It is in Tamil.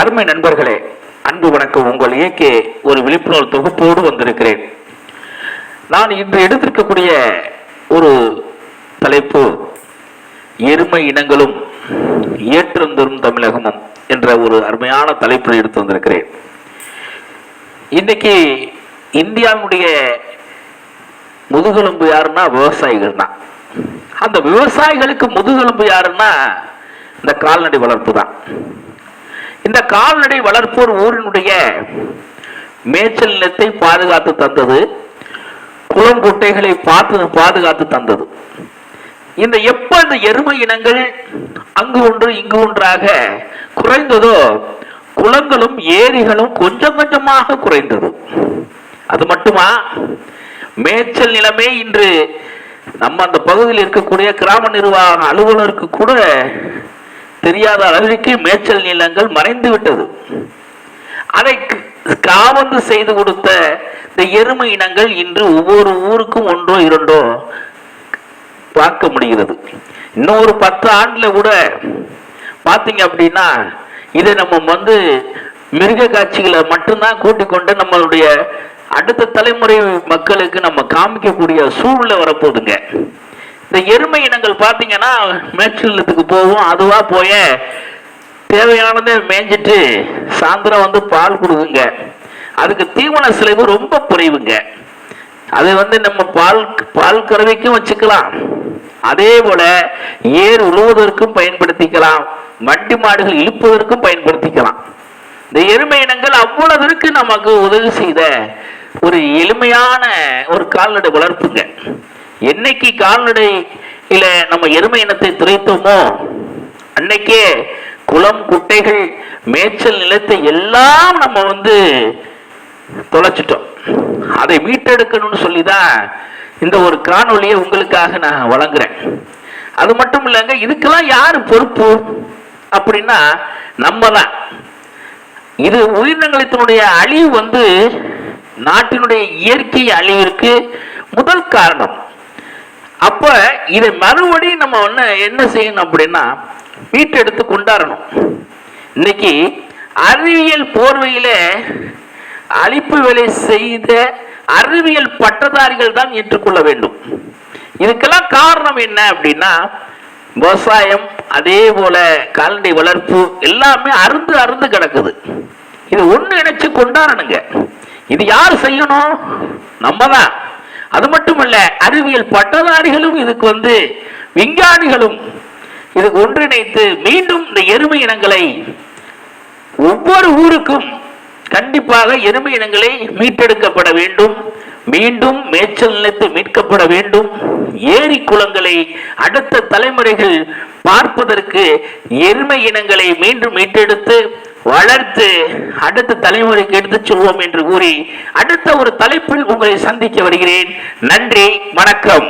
அருமை நண்பர்களே, அன்பு வணக்கம். உங்கள் இயக்கே ஒரு விழிப்புணர்வு தொகுப்போடு வந்திருக்கிறேன். நான் இன்று எடுத்திருக்கக்கூடிய ஒரு தலைப்பு எருமை இனங்களும் ஏற்றந்தரும் தமிழகமும் என்ற ஒரு அருமையான தலைப்பில் எடுத்து வந்திருக்கிறேன். இன்னைக்கு இந்தியாவுடைய முதுகெலும்பு யாருன்னா விவசாயிகள் தான். அந்த விவசாயிகளுக்கு முதுகெலும்பு யாருன்னா இந்த கால்நடை வளர்ப்பு தான். இந்த கால்நடை வளர்ப்போர் ஊரினுடைய மேய்ச்சல் நிலத்தை பாதுகாத்து தந்தது, குளம் குட்டைகளை பாதுகாத்து தந்தது. இந்த எருமை இனங்கள் அங்கு ஒன்று இங்கு ஒன்றாக குறைந்ததோ, குளங்களும் ஏரிகளும் கொஞ்சம் கொஞ்சமாக குறைந்தது. அது மட்டுமா, மேய்ச்சல் நிலமே இன்று நம்ம அந்த பகுதியில் இருக்கக்கூடிய கிராம நிர்வாக அலுவலருக்கு கூட தெரியாத அளவிற்கு மேய்ச்சல் நிலங்கள் மறைந்து விட்டது. அதை காவந்து செய்து கொடுத்த இந்த எருமை இனங்கள் இன்று ஒவ்வொரு ஊருக்கும் ஒன்றோ இரண்டோ பார்க்க முடிகிறது. இன்னொரு 10 ஆண்டுல கூட பார்த்தீங்க அப்படின்னா இதை நம்ம மிருக காட்சிகளை மட்டும்தான் கூட்டிக் கொண்டு நம்மளுடைய அடுத்த தலைமுறை மக்களுக்கு நம்ம காமிக்கக்கூடிய சூழ்நிலை வரப்போகுதுங்க. இந்த எருமை இனங்கள் பார்த்தீங்கன்னா மேய்ச்சலுக்கு போகும், அதுவா போய தேவையானதை மேய்ஞ்சிட்டு சாயந்தரம் பால் கொடுக்குங்க. அதுக்கு தீவன செலவு ரொம்ப குறைவுங்க. அதை நம்ம பால் கறவைக்கும் வச்சுக்கலாம், அதே போல ஏர் உழுவதற்கும் பயன்படுத்திக்கலாம், வண்டி மாடுகள் இழுப்பதற்கும் பயன்படுத்திக்கலாம். இந்த எருமை இனங்கள் அவ்வளவுக்கு நமக்கு உதவி செய்த ஒரு எளிமையான ஒரு கால்நடை வளர்ப்புங்க. என்னைக்கு கால்நடையில நம்ம எருமை இனத்தை துரைத்தோமோ அன்னைக்கே குளம் குட்டைகள் மேய்ச்சல் நிலத்தை எல்லாம் நம்ம தொலைச்சிட்டோம். அதை மீட்டெடுக்கணும்னு சொல்லிதான் இந்த ஒரு காணொலியை உங்களுக்காக நான் வழங்குறேன். அது மட்டும் இல்லைங்க, இதுக்கெல்லாம் யாரு பொறுப்பு அப்படின்னா நம்ம தான். இது உயிரினங்களினுடைய அழிவு நாட்டினுடைய இயற்கை அழிவிற்கு முதல் காரணம். அப்ப இதை மறுபடியும் நம்ம என்ன செய்யணும் அப்படின்னா மீட்டெடுத்து கொண்டாடணும். இன்னைக்கு அறிவியல் போர்வையில அழிப்பு வேலை செய்த அறிவியல் பட்டதாரிகள் தான் ஏற்றுக்கொள்ள வேண்டும். இதுக்கெல்லாம் காரணம் என்ன அப்படின்னா விவசாயம், அதே போல கால்நடை வளர்ப்பு எல்லாமே அருந்து கிடக்குது. இது ஒண்ணு இணைச்சு கொண்டாடணுங்க. இது யார் செய்யணும்? நம்ம தான். அது மட்டுமல்ல, அறிவியல் பட்டதாரிகளும் இதுக்கு விஞ்ஞானிகளும் இதுக்கு ஒன்றிணைத்து மீண்டும் இந்த எருமை இனங்களை ஒவ்வொரு ஊருக்கும் கண்டிப்பாக எருமை இனங்களை மீட்டெடுக்கப்பட வேண்டும். மீண்டும் மேய்ச்சல் நிலத்தை மீட்கப்பட வேண்டும். ஏரி குளங்களை அடுத்த தலைமுறைகள் பார்ப்பதற்கு எருமை இனங்களை மீண்டும் மீட்டெடுத்து வளர்த்து அடுத்த தலைமுறைக்கு எடுத்துச் செல்வோம் என்று கூறி அடுத்த ஒரு தலைப்பில் உங்களை சந்திக்க வருகிறேன். நன்றி, வணக்கம்.